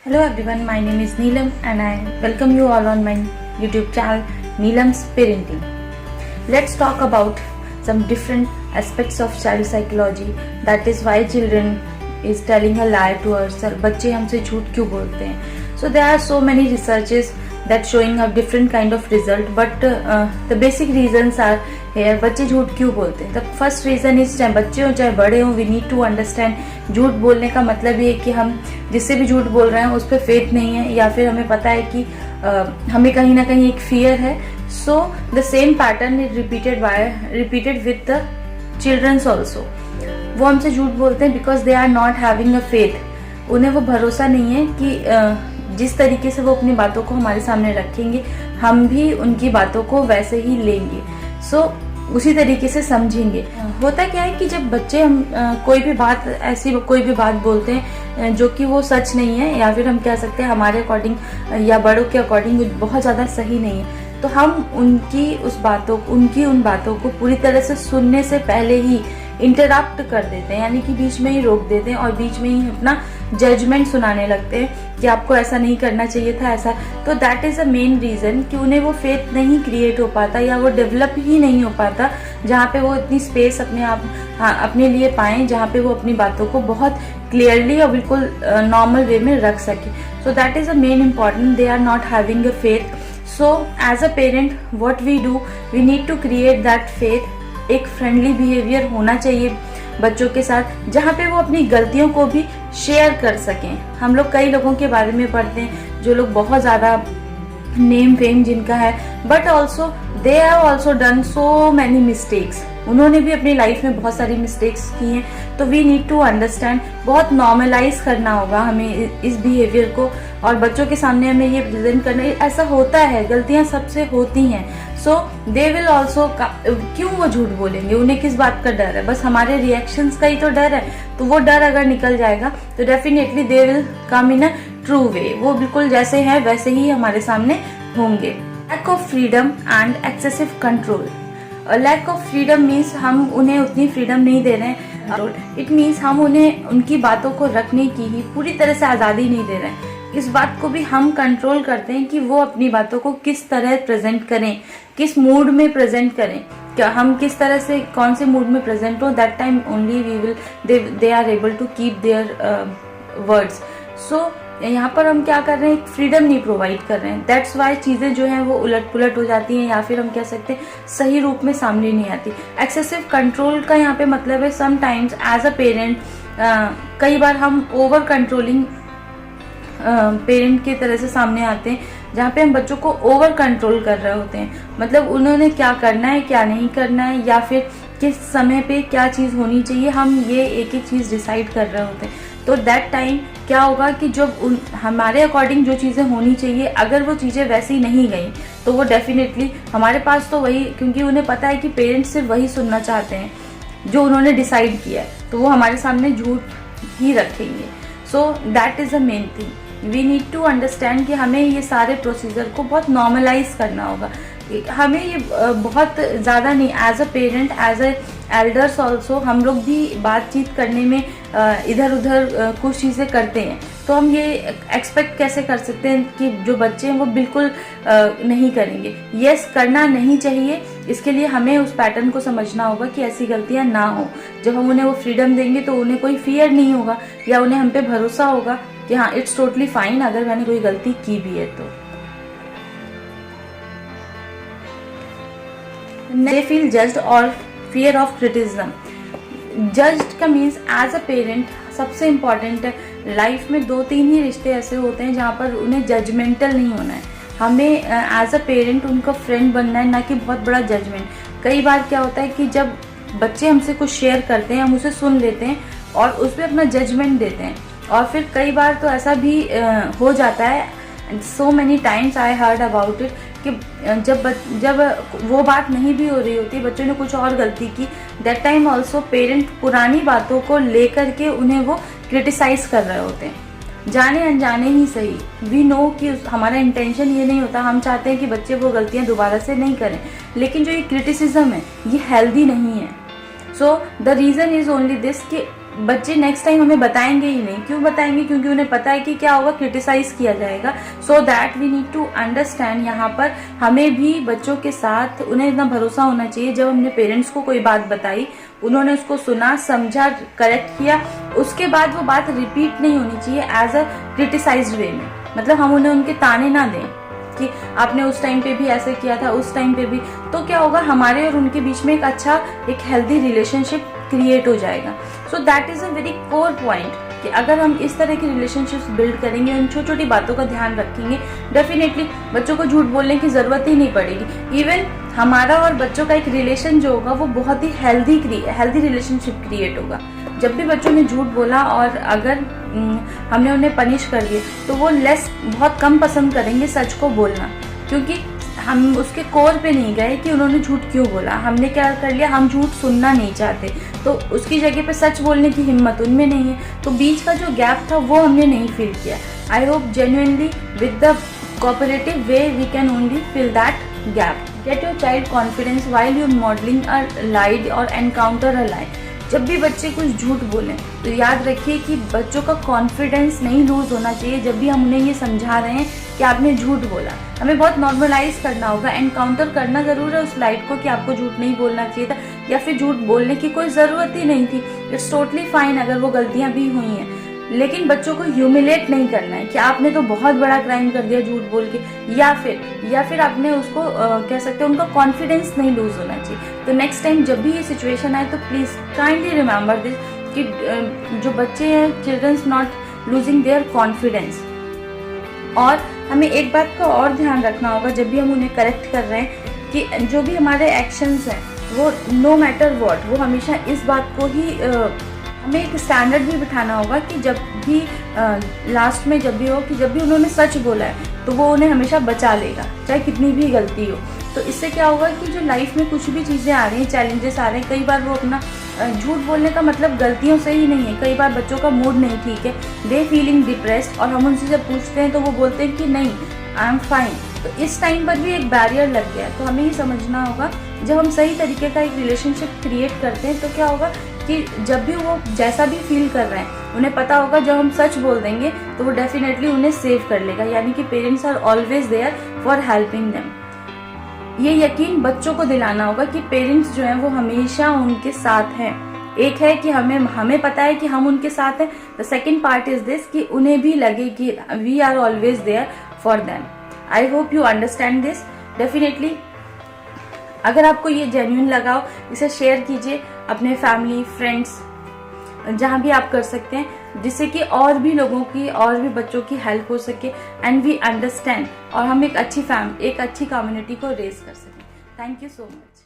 Hello everyone, my name is Neelam and I welcome you all on my YouTube channel Neelam's Parenting. Let's talk about some different aspects of child psychology, that is why children is telling a lie to ourselves. बच्चे हमसे झूठ क्यों बोलते हैं? So there are so many researches that showing up different kind of result, but the basic reasons are here. बच्चे झूठ क्यों बोलते हैं? The first reason is चाहे बच्चे हो चाहे बड़े हो, we need to understand झूठ बोलने का मतलब ये है कि हम जिससे भी झूठ बोल रहे हैं उस पर फेथ नहीं है, या फिर हमें पता है कि हमें कहीं ना कहीं एक फियर है. So the same pattern is repeated with the childrens also. वो हमसे झूठ बोलते हैं because they are not having a faith. उन्हें वो भरोसा नहीं है कि जिस तरीके से वो अपनी बातों को हमारे सामने रखेंगे हम भी उनकी बातों को वैसे ही लेंगे. सो उसी तरीके से समझेंगे. होता क्या है कि जब बच्चे हम कोई भी बात बोलते हैं जो कि वो सच नहीं है, या फिर हम कह सकते हैं हमारे अकॉर्डिंग या बड़ों के अकॉर्डिंग बहुत ज्यादा सही नहीं है, तो हम उनकी उन बातों को पूरी तरह से सुनने से पहले ही इंटरप्ट कर देते हैं, यानी कि बीच में ही रोक देते हैं और बीच में ही अपना जजमेंट सुनाने लगते हैं कि आपको ऐसा नहीं करना चाहिए था ऐसा. तो that is a main reason कि उन्हें वो फेथ नहीं क्रिएट हो पाता या वो डेवलप ही नहीं हो पाता जहाँ पे वो इतनी स्पेस अपने लिए पाएं, जहाँ पे वो अपनी बातों को बहुत क्लियरली और बिल्कुल नॉर्मल वे में रख सके. So that is a main important. They are not having a faith. So as a parent what we do, we need to create that faith. एक फ्रेंडली बिहेवियर होना चाहिए बच्चों के साथ, जहाँ पे वो अपनी गलतियों को भी शेयर कर सकें. हम लोग कई लोगों के बारे में पढ़ते हैं जो लोग बहुत ज्यादा नेम फेम जिनका है, but also they have also done so many mistakes. उन्होंने भी अपनी लाइफ में बहुत सारी मिस्टेक्स की हैं. तो वी नीड टू अंडरस्टैंड, बहुत नॉर्मलाइज करना होगा हमें इस बिहेवियर को, और बच्चों के सामने हमें ये प्रेजेंट करना. ऐसा होता है, गलतियां सबसे होती हैं. सो दे विल ऑल्सो, क्यों वो झूठ बोलेंगे? उन्हें किस बात का डर है? बस हमारे रिएक्शंस का ही तो डर है. तो वो डर अगर निकल जाएगा तो definitely they will come in a true way. वो बिल्कुल जैसे हैं वैसे ही हमारे सामने होंगे. Lack of freedom and excessive control. Lack of freedom means हम उन्हें उतनी फ्रीडम नहीं दे रहे हैं. इट मीन्स हम उन्हें उनकी बातों को रखने की ही पूरी तरह से आजादी नहीं दे रहे हैं. इस बात को भी हम कंट्रोल करते हैं कि वो अपनी बातों को किस तरह प्रेजेंट करें, किस मूड में प्रेजेंट करें, क्या हम किस तरह से कौन से मूड में प्रेजेंट हो. That time only we will they are able to keep their words. So यहाँ पर हम क्या कर रहे हैं, एक फ्रीडम नहीं प्रोवाइड कर रहे हैं. दैट्स वाई चीजें जो हैं वो उलट पुलट हो जाती हैं, या फिर हम कह सकते हैं सही रूप में सामने नहीं आती. एक्सेसिव कंट्रोल का यहाँ पे मतलब है समटाइम्स एज अ पेरेंट कई बार हम ओवर कंट्रोलिंग पेरेंट की तरह से सामने आते हैं, जहाँ पे हम बच्चों को ओवर कंट्रोल कर रहे होते हैं. मतलब उन्होंने क्या करना है क्या नहीं करना है, या फिर किस समय पे क्या चीज होनी चाहिए, हम ये एक एक चीज डिसाइड कर रहे होते हैं. तो दैट टाइम क्या होगा कि जब हमारे अकॉर्डिंग जो चीजें होनी चाहिए अगर वो चीजें वैसी नहीं गई तो वो डेफिनेटली हमारे पास तो वही, क्योंकि उन्हें पता है कि पेरेंट्स सिर्फ वही सुनना चाहते हैं जो उन्होंने डिसाइड किया है, तो वो हमारे सामने झूठ ही रखेंगे. So that is a main thing. We need to understand कि हमें ये सारे प्रोसीजर को बहुत नॉर्मलाइज करना होगा. हमें ये बहुत ज़्यादा नहीं, as a parent as a elders also हम लोग भी बातचीत करने में इधर उधर कुछ चीज़ें करते हैं. तो हम ये एक्सपेक्ट कैसे कर सकते हैं कि जो बच्चे हैं वो बिल्कुल नहीं करेंगे. यस, करना नहीं चाहिए. इसके लिए हमें उस पैटर्न को समझना होगा कि ऐसी गलतियां ना हो. जब हम उन्हें वो फ्रीडम देंगे तो उन्हें कोई फियर नहीं होगा, या उन्हें हम पे भरोसा होगा कि हाँ इट्स टोटली फाइन अगर मैंने कोई गलती की भी है तो. They feel judged और fear of criticism. Judged का मीन्स एज अ पेरेंट सबसे इम्पॉर्टेंट है. लाइफ में 2-3 ही रिश्ते ऐसे होते हैं जहाँ पर उन्हें जजमेंटल नहीं होना है. हमें एज अ पेरेंट उनका फ्रेंड बनना है, ना कि बहुत बड़ा जजमेंट. कई बार क्या होता है कि जब बच्चे हमसे कुछ शेयर करते हैं हम उसे सुन लेते हैं और उस पर अपना जजमेंट देते हैं, और फिर कई बार तो ऐसा भी हो जाता है. So many times I heard about it कि जब वो बात नहीं भी हो रही होती, बच्चों ने कुछ और गलती की, दैट टाइम ऑल्सो पेरेंट पुरानी बातों को लेकर के उन्हें वो क्रिटिसाइज कर रहे होते हैं, जाने अनजाने ही सही. वी नो कि हमारा इंटेंशन ये नहीं होता, हम चाहते हैं कि बच्चे वो गलतियां दोबारा से नहीं करें, लेकिन जो ये क्रिटिसिज्म है ये हेल्दी नहीं है. So the reason is only this कि बच्चे नेक्स्ट टाइम हमें बताएंगे ही नहीं। क्यों बताएंगे? क्योंकि उन्हें पता है कि क्या होगा, क्रिटिसाइज किया जाएगा। So that we need to understand, यहाँ पर हमें भी बच्चों के साथ उन्हें इतना भरोसा होना चाहिए, जब हमने पेरेंट्स को कोई बात बताई, उन्होंने उसको सुना, समझा, करेक्ट किया, उसके बाद वो बात रिपीट नहीं होनी चाहिए एज अ क्रिटिसाइज्ड वे में। मतलब हम उन्हें उनके ताने ना दें कि आपने उस टाइम पे भी ऐसे किया था, उस टाइम पे भी। तो क्या होगा, हमारे और उनके बीच में एक अच्छा, एक हेल्दी रिलेशनशिप क्रिएट हो जाएगा। So that is a very core point कि अगर हम इस तरह की रिलेशनशिप्स बिल्ड करेंगे, उन छोटी छोटी बातों का ध्यान रखेंगे, डेफिनेटली बच्चों को झूठ बोलने की जरूरत ही नहीं पड़ेगी। इवन हमारा और बच्चों का एक रिलेशन जो होगा वो बहुत ही हेल्दी रिलेशनशिप क्रिएट होगा। जब भी बच्चों ने झूठ बोला और अगर हमने उन्हें पनिश कर दिया, तो वो बहुत कम पसंद करेंगे सच को बोलना, क्योंकि हम उसके कोर पे नहीं गए कि उन्होंने झूठ क्यों बोला। हमने क्या कर लिया, हम झूठ सुनना नहीं चाहते, तो उसकी जगह पे सच बोलने की हिम्मत उनमें नहीं है। तो बीच का जो गैप था वो हमने नहीं फिल किया। I hope genuinely with the cooperative way we can only fill that gap. Get your child confidence while you modelling a lie और एनकाउंटर अ lie। जब भी बच्चे कुछ झूठ बोलें तो याद रखिए कि बच्चों का कॉन्फिडेंस नहीं लूज होना चाहिए। जब भी हम उन्हें ये समझा रहे हैं कि आपने झूठ बोला, हमें बहुत नॉर्मलाइज करना होगा, एनकाउंटर करना जरूर है उस लाइट को कि आपको झूठ नहीं बोलना चाहिए था या फिर झूठ बोलने की कोई ज़रूरत ही नहीं थी। इट्स टोटली फाइन अगर वो गलतियां भी हुई हैं, लेकिन बच्चों को ह्यूमिलेट नहीं करना है कि आपने तो बहुत बड़ा क्राइम कर दिया झूठ बोल के, या फिर आपने उसको कह सकते हैं उनका कॉन्फिडेंस नहीं लूज होना चाहिए। तो नेक्स्ट टाइम जब भी ये सिचुएशन आए तो प्लीज काइंडली रिमेंबर दिस कि जो बच्चे हैं, childrens not losing their confidence. और हमें एक बात का और ध्यान रखना होगा जब भी हम उन्हें करेक्ट कर रहे हैं कि जो भी हमारे एक्शंस हैं वो नो मैटर व्हाट, वो हमेशा इस बात को ही हमें एक स्टैंडर्ड भी बिठाना होगा कि जब भी लास्ट में जब भी उन्होंने सच बोला है तो वो उन्हें हमेशा बचा लेगा, चाहे कितनी भी गलती हो। तो इससे क्या होगा कि जो लाइफ में कुछ भी चीज़ें आ रही हैं, चैलेंजेस आ रहे हैं, कई बार वो अपना झूठ बोलने का मतलब गलतियों से ही नहीं है। कई बार बच्चों का मूड नहीं ठीक है, दे फीलिंग डिप्रेस्ड, और हम उनसे जब पूछते हैं तो वो बोलते हैं कि नहीं आई एम फाइन। तो इस टाइम पर भी एक बैरियर लग गया है। तो हमें ये समझना होगा जब हम सही तरीके का एक रिलेशनशिप क्रिएट करते हैं तो क्या होगा कि जब भी वो जैसा भी फील कर रहे हैं, उन्हें पता होगा जब हम सच बोल देंगे तो वो डेफिनेटली उन्हें सेव कर लेगा। यानी कि parents are always there for helping them. ये यकीन बच्चों को दिलाना होगा कि पेरेंट्स जो हैं वो हमेशा उनके साथ हैं। एक है कि हमें पता है कि हम उनके साथ हैं। The second part is this कि उन्हें भी लगे कि we are always there for them. I hope you understand this. Definitely अगर आपको ये जेन्युइन लगा हो, इसे शेयर कीजिए अपने फैमिली, फ्रेंड्स, जहाँ भी आप कर सकते हैं, जिससे कि और भी लोगों की, और भी बच्चों की हेल्प हो सके एंड वी अंडरस्टैंड, और हम एक अच्छी कम्युनिटी को रेज कर सकें। Thank you so much.